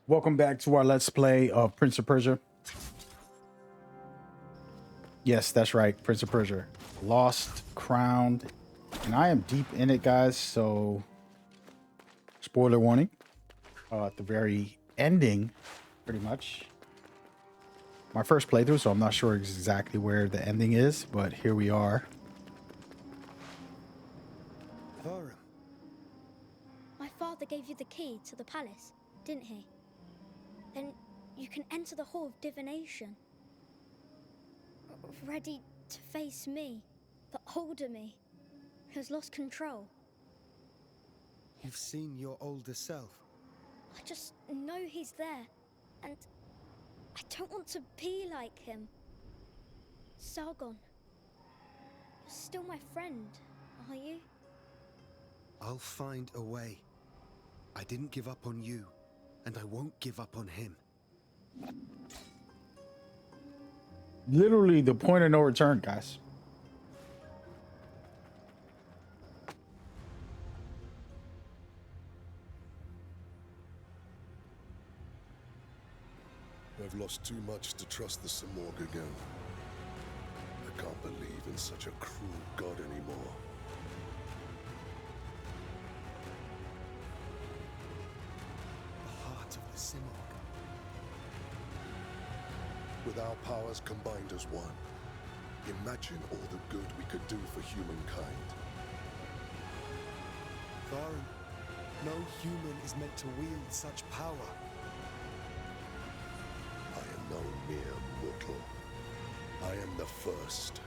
Welcome back to our Let's Play of Prince of Persia. Yes, that's right, Prince of Persia. Lost, crowned, and I am deep in it, guys, so spoiler warning. At the very ending, pretty much. My first playthrough, so I'm not sure exactly where the ending is, but here we are. Thorin. My father gave you the key to the palace, didn't he? Then you can enter the Hall of Divination. Ready to face me, the older me, who's lost control. You've seen your older self. I just know he's there, and I don't want to be like him. Sargon, you're still my friend, are you? I'll find a way. I didn't give up on you, and I won't give up on him. Literally the point of no return, guys. I've lost too much to trust the Simorg again. I can't believe in such a cruel god anymore. The heart of the Simorg. With our powers combined as one, imagine all the good we could do for humankind. Thorin, no human is meant to wield such power. I am no mere mortal. I am the first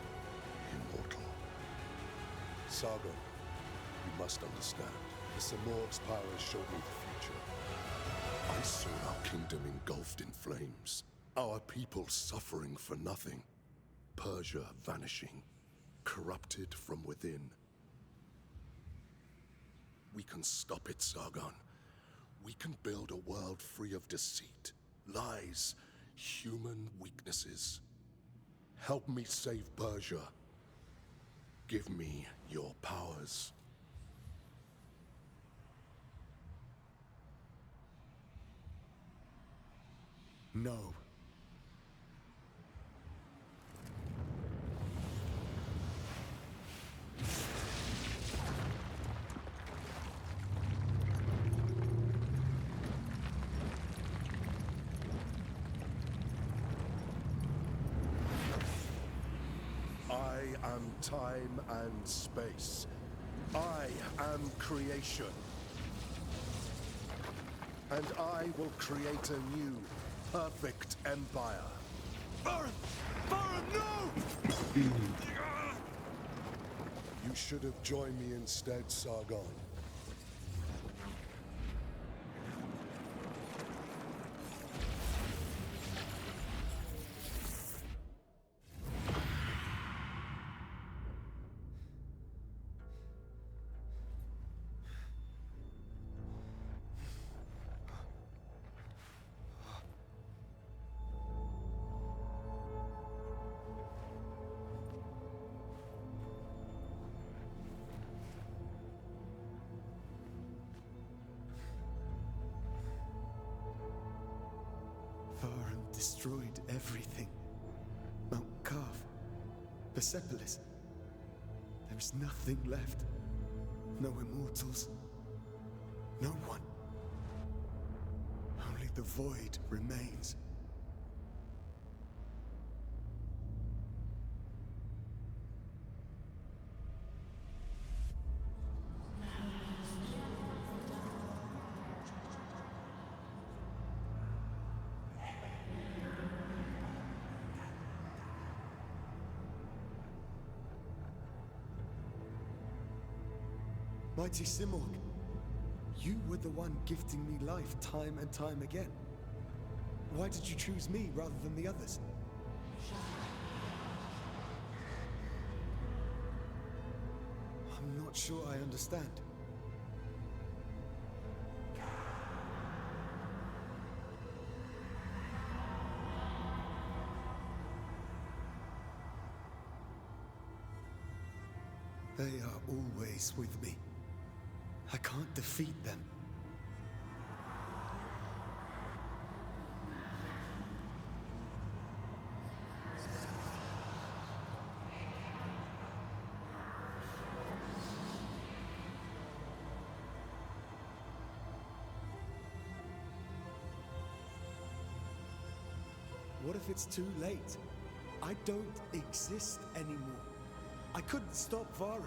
immortal. Sargon, you must understand. The Simorg's powers showed me the future. I saw our kingdom engulfed in flames. Our people suffering for nothing. Persia vanishing. Corrupted from within. We can stop it, Sargon. We can build a world free of deceit, lies, human weaknesses. Help me save Persia. Give me your powers. No. I am time and space. I am creation. And I will create a new, perfect empire. Thorin! Thorin, no! You should have joined me instead, Sargon. Thorin destroyed everything. Mount Carve, Persepolis. There is nothing left. No immortals. No one. Only the void remains. Mighty Simorg, you were the one gifting me life time and time again. Why did you choose me rather than the others? I'm not sure I understand. They are always with me. I can't defeat them. What if it's too late? I don't exist anymore. I couldn't stop Varen.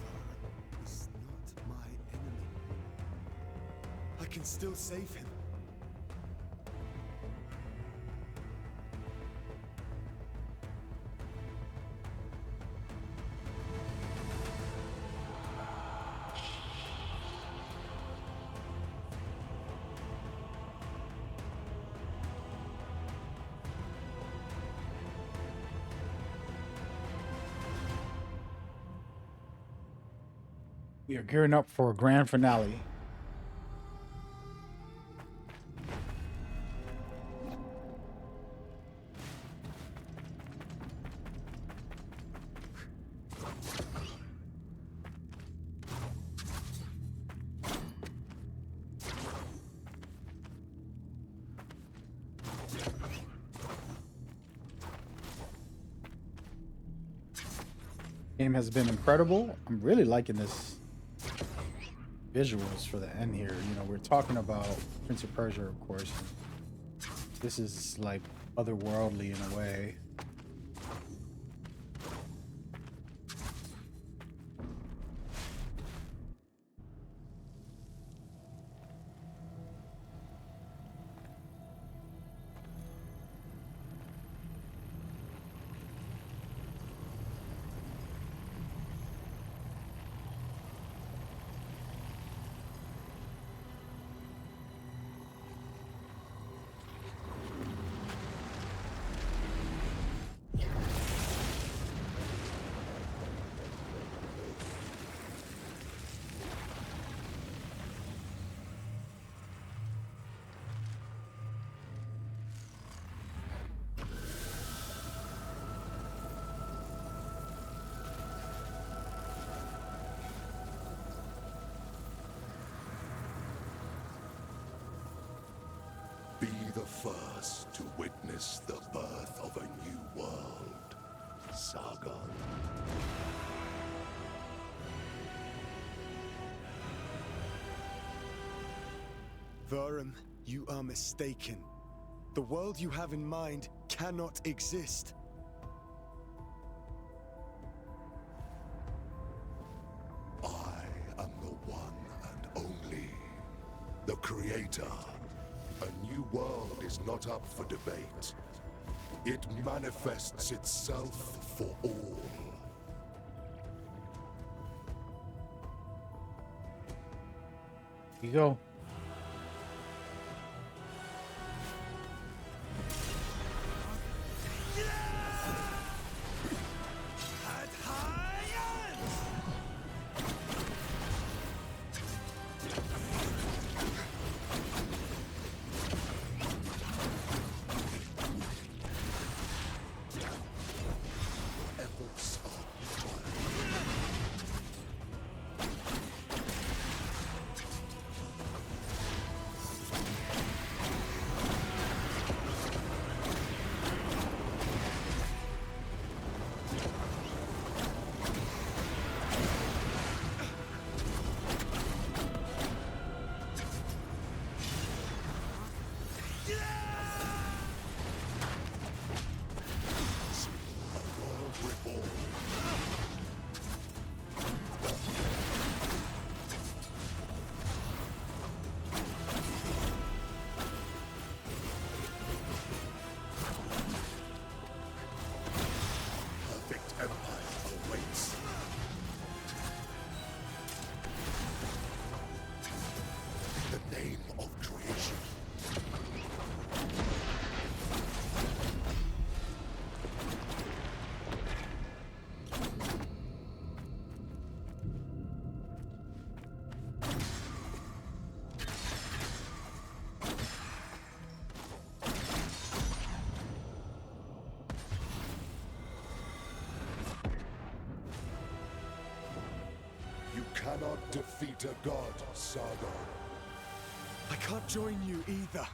Varen is not my enemy. I can still save him. We are gearing up for a grand finale. Game has been incredible. I'm really liking this visuals for the end here. You know, we're talking about Prince of Persia, of course. This is like otherworldly in a way. Be the first to witness the birth of a new world, Sargon. Varen, you are mistaken. The world you have in mind cannot exist. I am the one and only, the creator. A new world is not up for debate. It manifests itself for all. Here you go. You cannot defeat a god, Sargon. I can't join you either.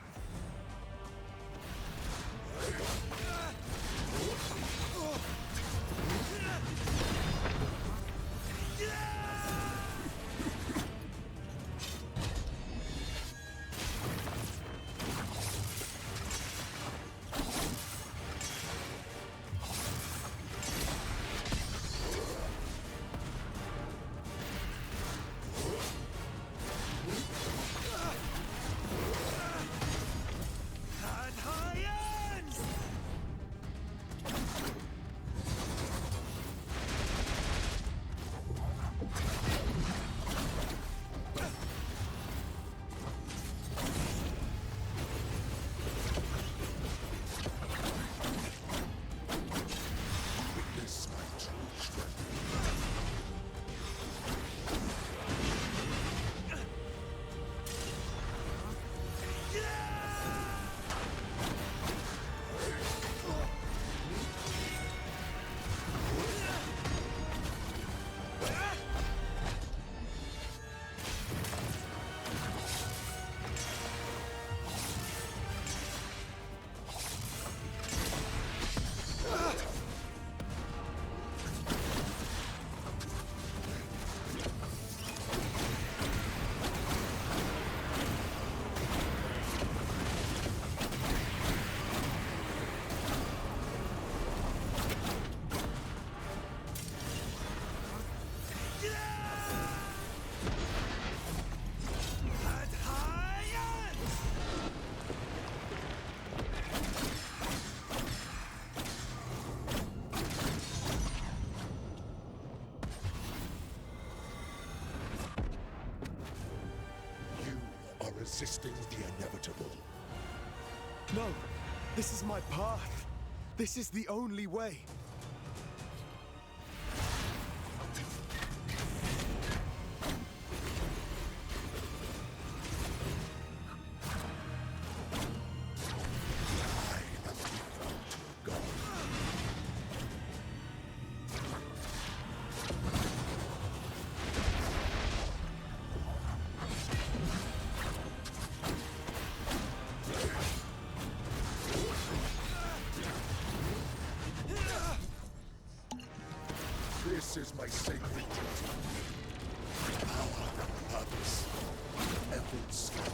Witness my true strength. You are resisting the inevitable. No, this is my path. This is the only way. I am equal to God. This is my sacred duty. Power, purpose, ever stronger.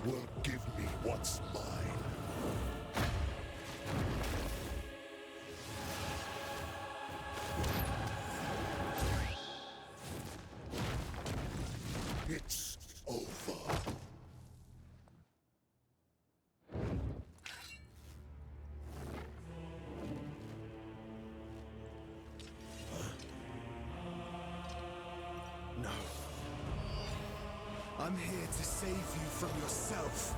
will give me what's mine. It's over. No. I'm here to save you from yourself.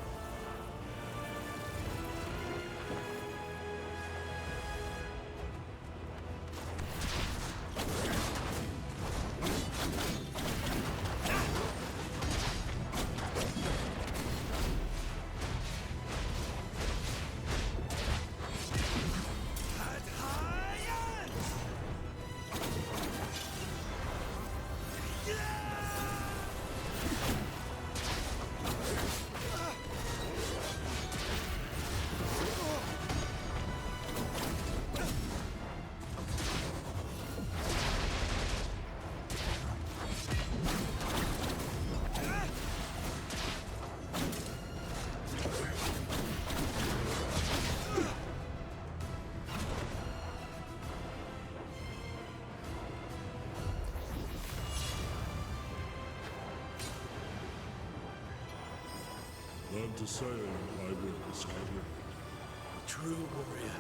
to say I will escape. A true warrior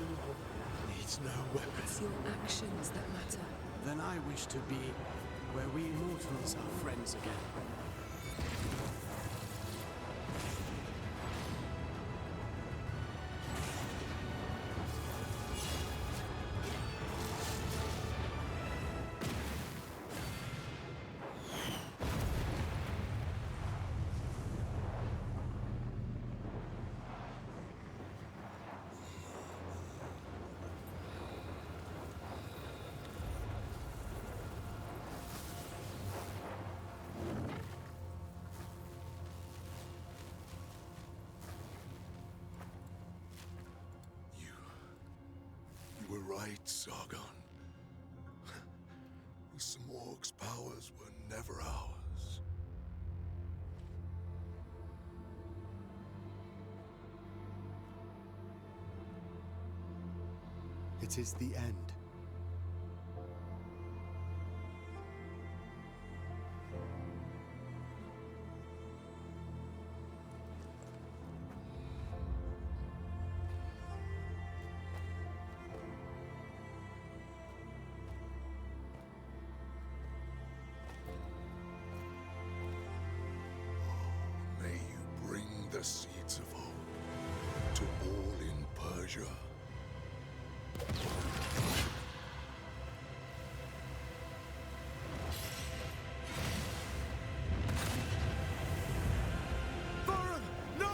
needs no weapon. It's your actions that matter. Then I wish to be where we mortals are friends again. You were right, Sargon. The Simorg's powers were never ours. It is the end. May you bring the seeds of hope to all in Persia. Varun, no!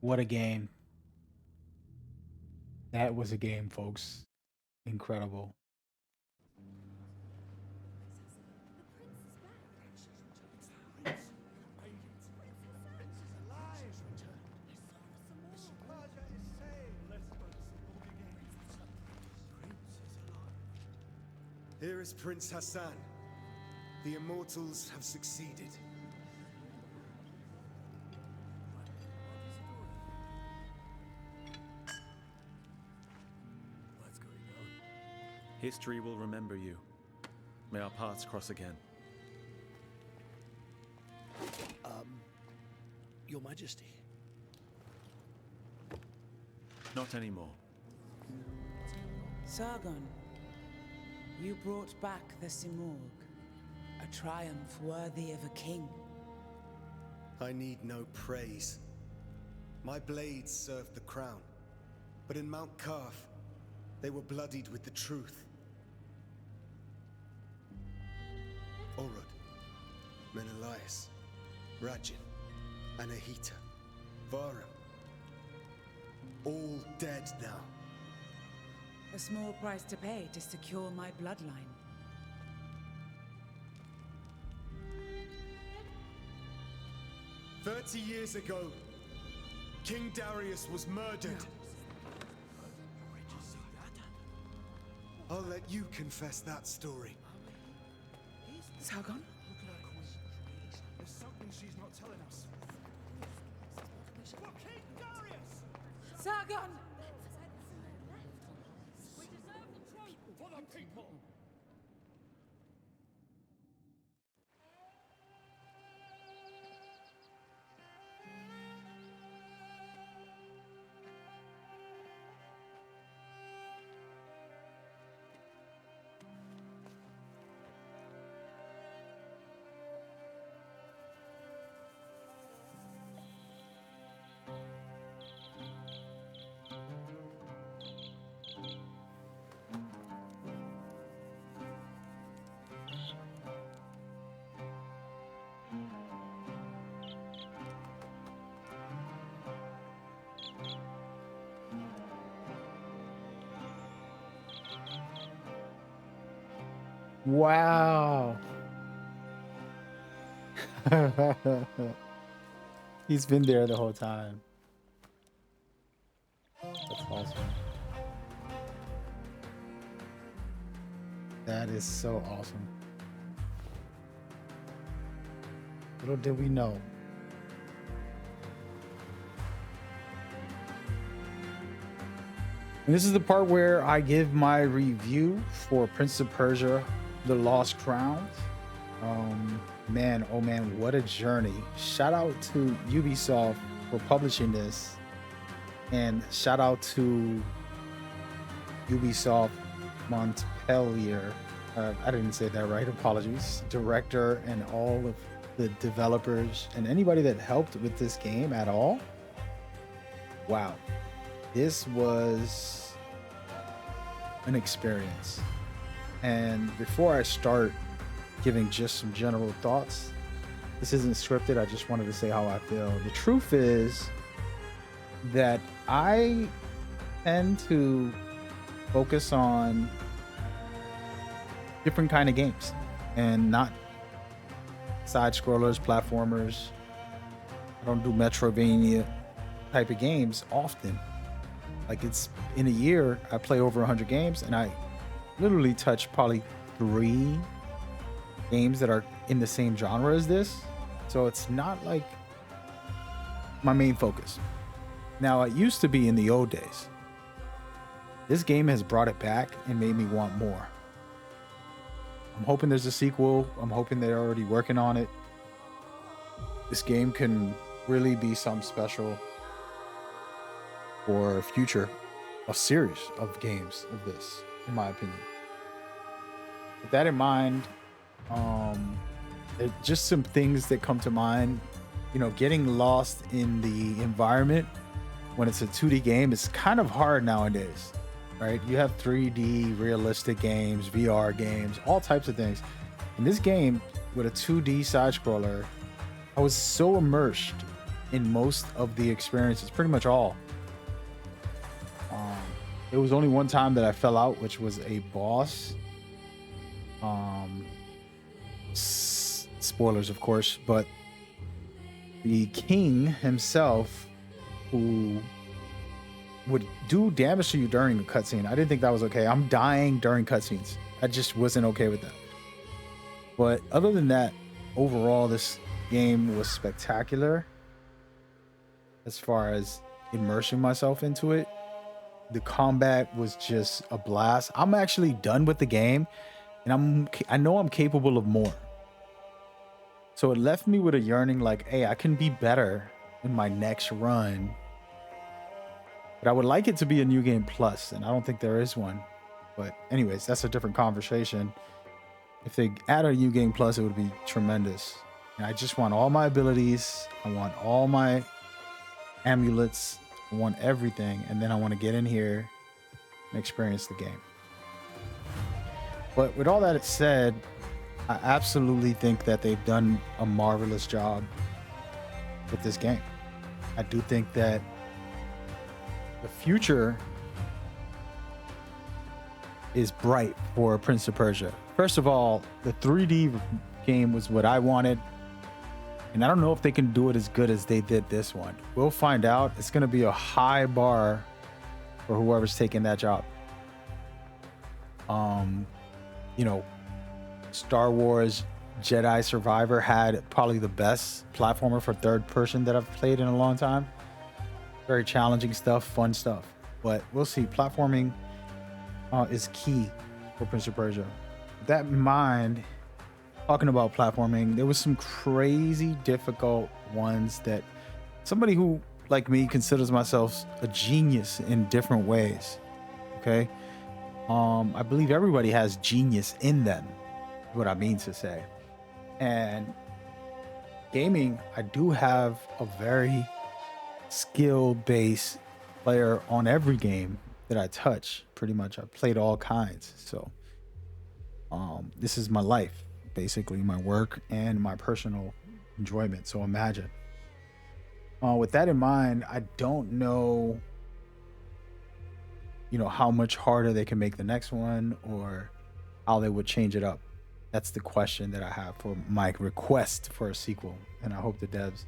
What a game. That was a game, folks. Incredible. Here is Prince Hassan. The Immortals have succeeded. History will remember you. May our paths cross again. Your Majesty. Not anymore. Sargon, you brought back the Simorg, a triumph worthy of a king. I need no praise. My blades served the crown, but in Mount Kaf, they were bloodied with the truth. Orod, Menelaus, Rajin, Anahita, Vara, all dead now. A small price to pay to secure my bloodline. 30 years ago, King Darius was murdered. I'll let you confess that story. Sargon? There's something she's not telling us. What, King Darius? Sargon! For the people! Wow. He's been there the whole time. That's awesome. That is so awesome. Little did we know. And this is the part where I give my review for Prince of Persia, The Lost Crowns. Man, oh man, what a journey. Shout out to Ubisoft for publishing this. And shout out to Ubisoft Montpellier. I didn't say that right, apologies. Director and all of the developers and anybody that helped with this game at all. Wow. This was an experience. And before I start giving just some general thoughts, this isn't scripted. I just wanted to say how I feel. The truth is that I tend to focus on different kind of games and not side scrollers, platformers. I don't do Metrovania type of games often. Like, it's in a year I play over 100 games, and I literally touch probably 3 games that are in the same genre as this. So it's not like my main focus. Now, it used to be in the old days. This game has brought it back and made me want more. I'm hoping there's a sequel. I'm hoping they're already working on it. This game can really be something special for a future, a series of games of this, in my opinion. With that in mind, just some things that come to mind. You know, getting lost in the environment when it's a 2D game is kind of hard nowadays, right? You have 3D realistic games, VR games, all types of things. In this game, with a 2D side scroller, I was so immersed in most of the experiences, pretty much all. There was only one time that I fell out, which was a boss. Spoilers, of course, but the king himself, who would do damage to you during a cutscene. I didn't think that was okay. I'm dying during cutscenes. I just wasn't okay with that. But other than that, overall, this game was spectacular as far as immersing myself into it. The combat was just a blast. I'm actually done with the game, and I know I'm capable of more. So it left me with a yearning like, hey, I can be better in my next run. But I would like it to be a New Game Plus, and I don't think there is one. But anyways, that's a different conversation. If they add a New Game Plus, it would be tremendous. And I just want all my abilities. I want all my amulets. I want everything. And then I want to get in here and experience the game. But with all that said, I absolutely think that they've done a marvelous job with this game. I do think that the future is bright for Prince of Persia. First of all, the 3D game was what I wanted. And I don't know if they can do it as good as they did this one. We'll find out. It's going to be a high bar for whoever's taking that job. You know, Star Wars Jedi Survivor had probably the best platformer for third person that I've played in a long time. Very challenging stuff, fun stuff. But we'll see. Platforming is key for Prince of Persia. With that in mind, talking about platforming, there was some crazy difficult ones that somebody who, like me, considers myself a genius in different ways. Okay. I believe everybody has genius in them, is what I mean to say. And gaming, I do have a very skill-based player on every game that I touch. Pretty much, I've played all kinds. So this is my life, basically my work and my personal enjoyment. So imagine. With that in mind, I don't know, how much harder they can make the next one or how they would change it up. That's the question that I have for my request for a sequel. And I hope the devs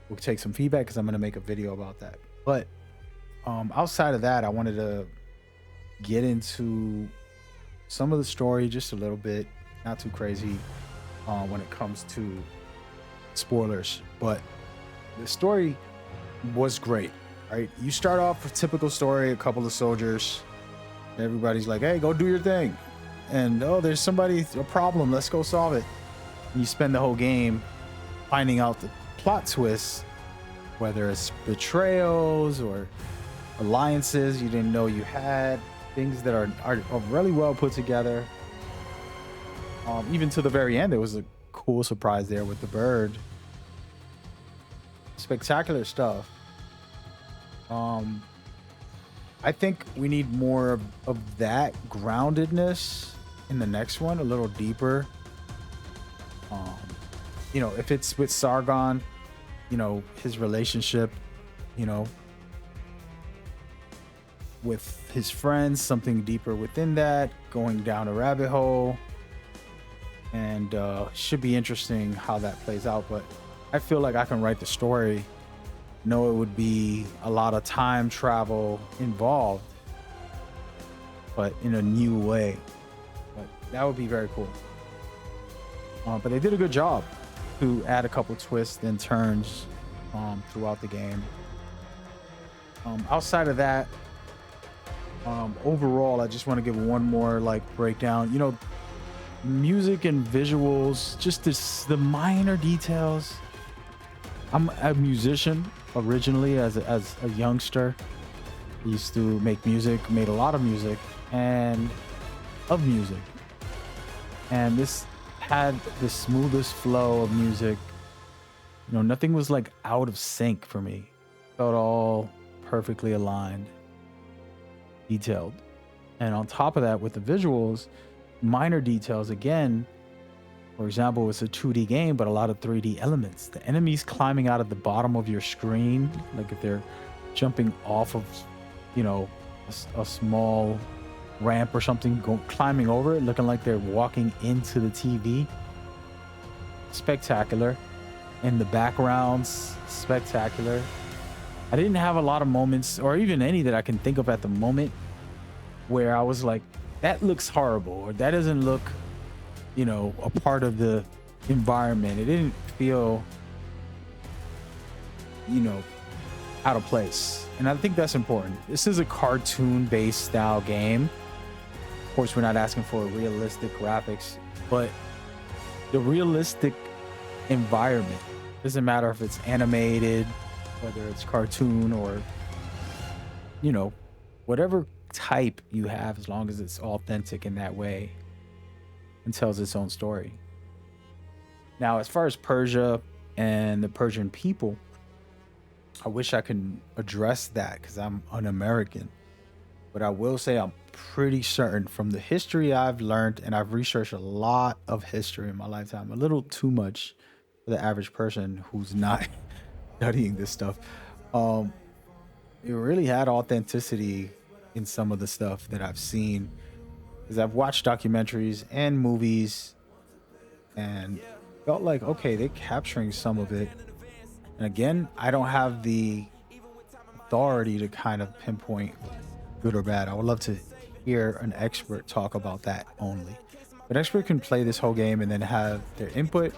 will take some feedback because I'm going to make a video about that. But outside of that, I wanted to get into some of the story just a little bit, not too crazy when it comes to spoilers. But the story was great, right? You start off with a typical story, a couple of soldiers. Everybody's like, hey, go do your thing. And, oh, there's a problem. Let's go solve it. And you spend the whole game finding out the plot twists, whether it's betrayals or alliances you didn't know you had, things that are really well put together. Even to the very end, there was a cool surprise there with the bird. Spectacular stuff. I think we need more of that groundedness in the next one, a little deeper. If it's with Sargon, his relationship, with his friends, something deeper within that, going down a rabbit hole. And should be interesting how that plays out. But I feel like I can write the story. Know it would be a lot of time travel involved, but in a new way. But that would be very cool. But they did a good job to add a couple twists and turns throughout the game. Outside of that, overall, I just want to give one more breakdown. Music and visuals, just the minor details. I'm a musician originally as a youngster. I used to make music, made a lot of music, and love music. And this had the smoothest flow of music. Nothing was out of sync for me. Felt all perfectly aligned, detailed. And on top of that, with the visuals, minor details again. For example, it's a 2D game, but a lot of 3D elements. The enemies climbing out of the bottom of your screen, like if they're jumping off of, a small ramp or something, climbing over it, looking like they're walking into the TV. Spectacular. And the backgrounds, spectacular. I didn't have a lot of moments, or even any that I can think of at the moment, where I was like, that looks horrible, or that doesn't look a part of the environment. It didn't feel, out of place. And I think that's important. This is a cartoon-based style game. Of course, we're not asking for realistic graphics, but the realistic environment, doesn't matter if it's animated, whether it's cartoon or, whatever type you have, as long as it's authentic in that way and tells its own story. Now, as far as Persia and the Persian people, I wish I could address that because I'm an American. But I will say I'm pretty certain from the history I've learned, and I've researched a lot of history in my lifetime, a little too much for the average person who's not studying this stuff. It really had authenticity in some of the stuff that I've seen, because I've watched documentaries and movies and felt like, okay, they're capturing some of it. And again, I don't have the authority to kind of pinpoint good or bad. I would love to hear an expert talk about that only. An expert can play this whole game and then have their input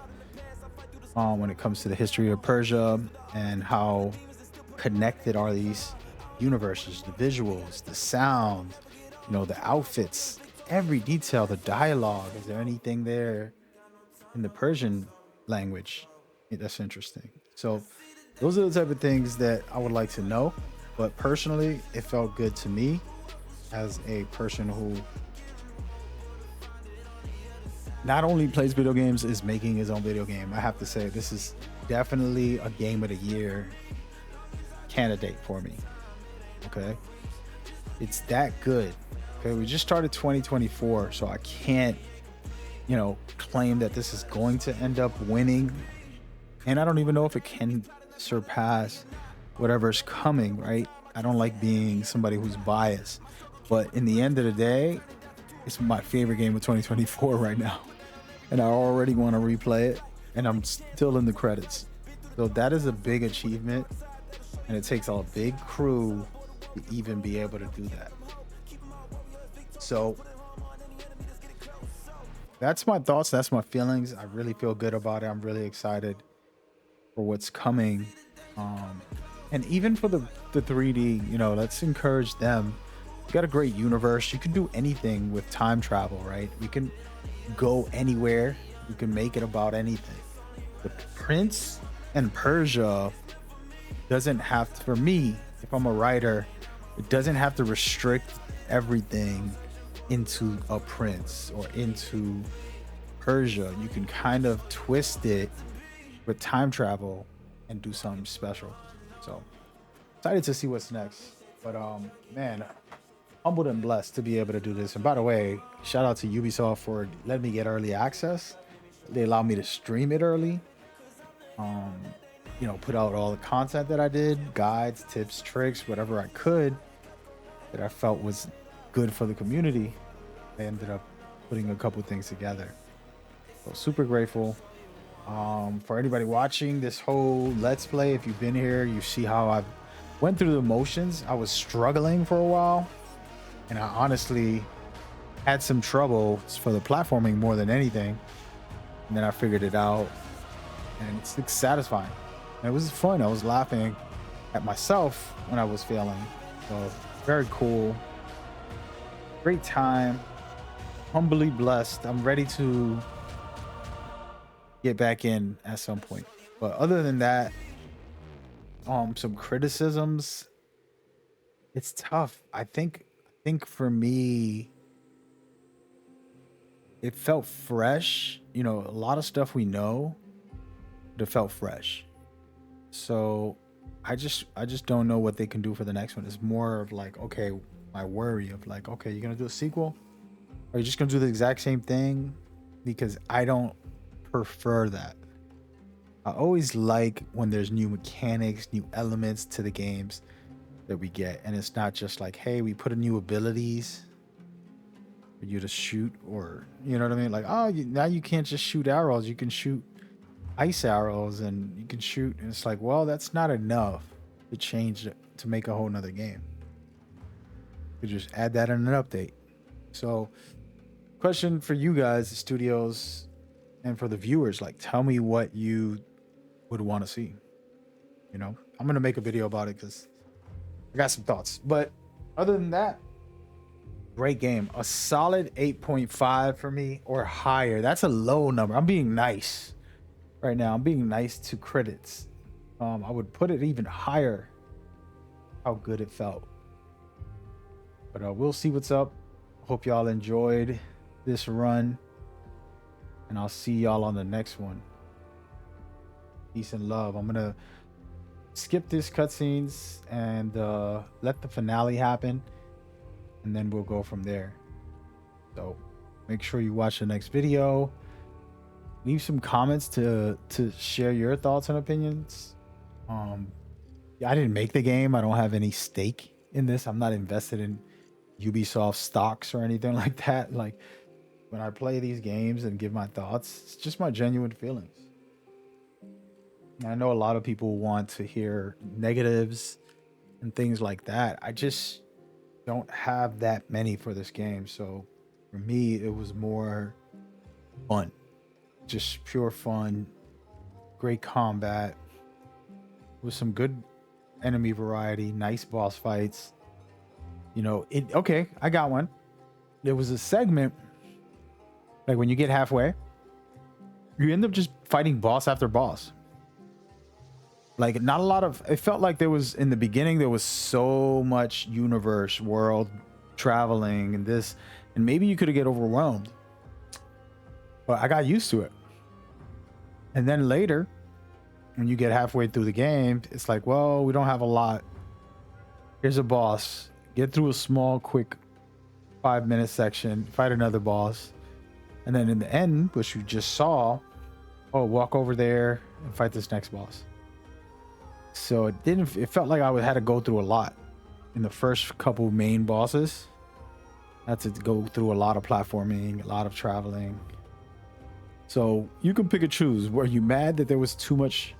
when it comes to the history of Persia and how connected are these universes, the visuals, the sound, you know, the outfits, every detail, the dialogue. Is there anything there in the Persian language that's interesting? So those are the type of things that I would like to know. But personally, it felt good to me as a person who not only plays video games, is making his own video game. I have to say, this is definitely a game of the year candidate for me. Okay. It's that good. Okay. We just started 2024, so I can't, you know, claim that this is going to end up winning. And I don't even know if it can surpass whatever's coming, right? I don't like being somebody who's biased, but in the end of the day, it's my favorite game of 2024 right now. And I already want to replay it, and I'm still in the credits. So that is a big achievement, and it takes a big crew to even be able to do that. So that's my thoughts. That's my feelings. I really feel good about it. I'm really excited for what's coming. And even for the 3D, you know, let's encourage them. You got a great universe. You can do anything with time travel, right? You can go anywhere. You can make it about anything. The Prince and Persia doesn't have to, for me, if I'm a writer, it doesn't have to restrict everything into a prince or into Persia. You can kind of twist it with time travel and do something special. So excited to see what's next. But man, humbled and blessed to be able to do this. And by the way, shout out to Ubisoft for letting me get early access. They allowed me to stream it early. You know, put out all the content that I did, guides, tips, tricks, whatever I could that I felt was good for the community. I ended up putting a couple things together. So super grateful. For anybody watching this whole Let's Play, if you've been here, you see how I've went through the motions. I was struggling for a while, and I honestly had some trouble for the platforming more than anything. And then I figured it out, and it's satisfying. And it was fun. I was laughing at myself when I was failing. So very cool. Great time. Humbly blessed. I'm ready to get back in at some point. But other than that, some criticisms. It's tough. I think for me, it felt fresh. You know, a lot of stuff we know, but it felt fresh. So I just don't know what they can do for the next one. It's more of like, okay, my worry of like, okay, you're gonna do a sequel? Or are you just gonna do the exact same thing? Because I don't prefer that. I always like when there's new mechanics, new elements to the games that we get, and it's not just like, hey, we put in new abilities for you to shoot, or you know what I mean, like, oh, now you can't just shoot arrows, you can shoot ice arrows, and you can shoot, and it's like, well, that's not enough to change it, to make a whole nother game. You just add that in an update. So question for you guys, the studios, and for the viewers, like, tell me what you would want to see. You know, I'm gonna make a video about it because I got some thoughts. But other than that, great game. A solid 8.5 for me or higher. That's a low number. I'm being nice right now. I'm being nice to critics. I would put it even higher, how good it felt. But we'll see what's up. Hope y'all enjoyed this run, and I'll see y'all on the next one. Peace and love. I'm gonna skip this cutscenes and let the finale happen, and then we'll go from there. So make sure you watch the next video. Leave some comments to share your thoughts and opinions. I didn't make the game. I don't have any stake in this. I'm not invested in Ubisoft stocks or anything like that. Like, when I play these games and give my thoughts, it's just my genuine feelings. And I know a lot of people want to hear negatives and things like that. I just don't have that many for this game. So for me, it was more fun, just pure fun, great combat with some good enemy variety, nice boss fights. You know, okay, I got one. There was a segment like when you get halfway, you end up just fighting boss after boss. Like not a lot of, it felt like there was in the beginning, there was so much universe, world traveling and this, and maybe you could get overwhelmed. But I got used to it. And then later, when you get halfway through the game, it's like, well, we don't have a lot. Here's a boss. Get through a small, quick 5-minute section, fight another boss. And then in the end, which you just saw, oh, walk over there and fight this next boss. So it felt like I had to go through a lot. In the first couple main bosses, I had to go through a lot of platforming, a lot of traveling. So you can pick and choose. Were you mad that there was too much,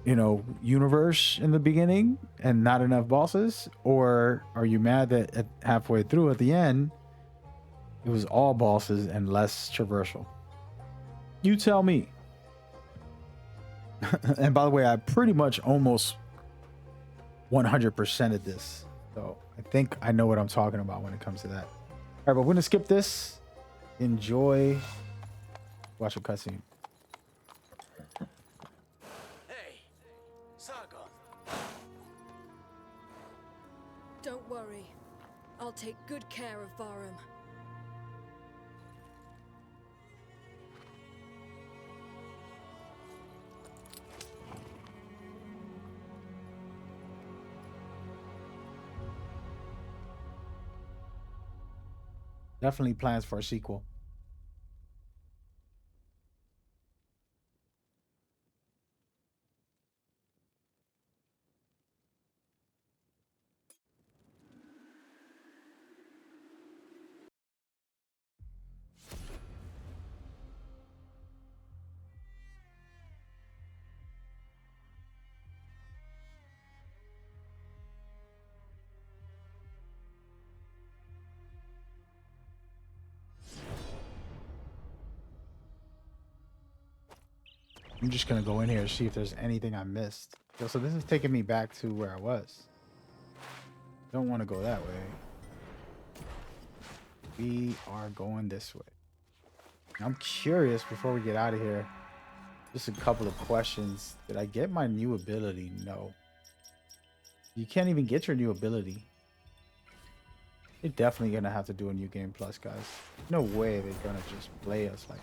you know, universe in the beginning and not enough bosses? Or are you mad that halfway through at the end, it was all bosses and less traversal? You tell me. And by the way, I pretty much almost 100%ed this. So I think I know what I'm talking about when it comes to that. All right, but we're going to skip this. Enjoy. Watch a cutscene. Hey, Sargon. Don't worry. I'll take good care of Varum. Definitely plans for a sequel. I'm just gonna go in here and see if there's anything I missed. Yo, so this is taking me back to where I was. Don't want to go that way. We are going this way. I'm curious before we get out of here. Just a couple of questions. Did I get my new ability? No. You can't even get your new ability. They're definitely gonna have to do a new game plus, guys. No way they're gonna just play us like.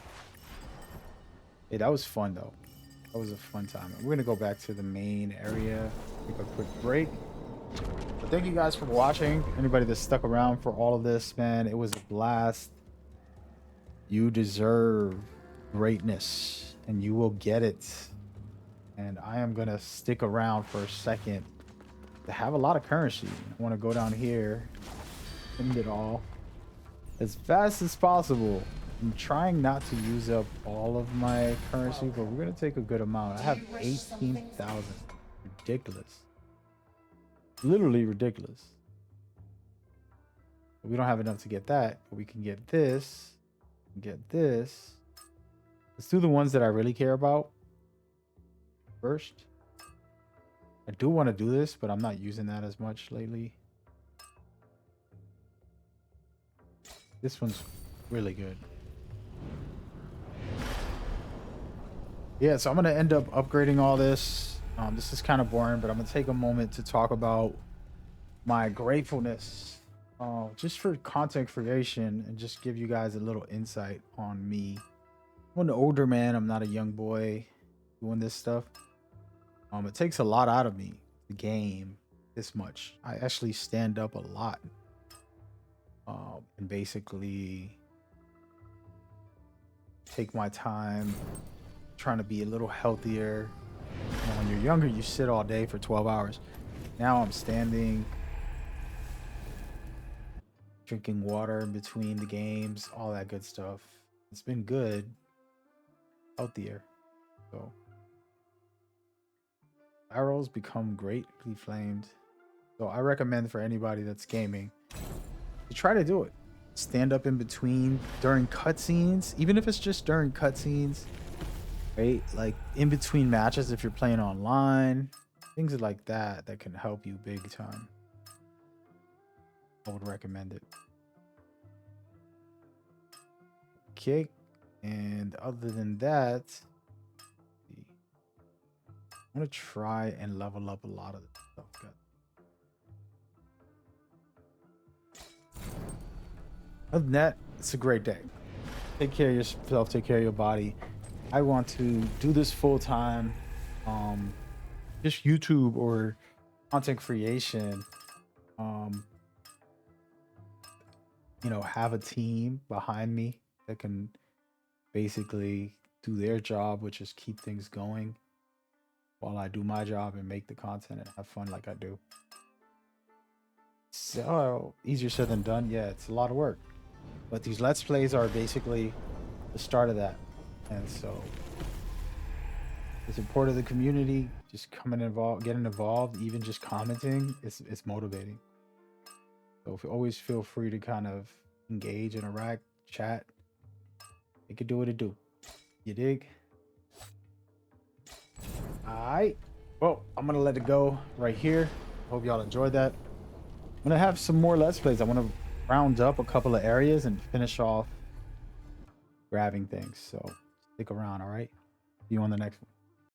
Hey, that was fun though. That was a fun time. We're gonna go back to the main area. Take a quick break. But thank you guys for watching. Anybody that stuck around for all of this, man, it was a blast. You deserve greatness, and you will get it. And I am gonna stick around for a second to have a lot of currency. I want to go down here, end it all as fast as possible. I'm trying not to use up all of my currency, but we're gonna take a good amount. I have 18,000. Ridiculous. Literally ridiculous. We don't have enough to get that, but we can get this. Get this. Let's do the ones that I really care about first. I do want to do this, but I'm not using that as much lately. This one's really good. Yeah, so I'm going to end up upgrading all this. This is kind of boring, but I'm going to take a moment to talk about my gratefulness. Just for content creation and just give you guys a little insight on me. I'm an older man. I'm not a young boy doing this stuff. It takes a lot out of me to game this much. I actually stand up a lot. And basically take my time trying to be a little healthier. You know, when you're younger, you sit all day for 12 hours. Now I'm standing, drinking water in between the games, all that good stuff. It's been good, healthier. So arrows become greatly flamed. So I recommend for anybody that's gaming to try to do it. Stand up in between during cutscenes, even if it's just during cutscenes, right? Like in between matches, if you're playing online, things like that that can help you big time. I would recommend it. Okay, and other than that, I'm gonna try and level up a lot of this stuff, guys. Other than that, it's a great day. Take care of yourself, take care of your body. I want to do this full time. Just YouTube or content creation. You know, have a team behind me that can basically do their job, which is keep things going while I do my job and make the content and have fun like I do. So easier said than done. Yeah, it's a lot of work. But these Let's Plays are basically the start of that. And so the support of the community, just coming involved, getting involved, even just commenting, it's motivating. So always feel free to kind of engage, interact, chat. It could do what it do. You dig? Alright. Well, I'm gonna let it go right here. Hope y'all enjoyed that. I'm gonna have some more Let's Plays. I want to round up a couple of areas and finish off grabbing things. So stick around, alright? See you on the next one.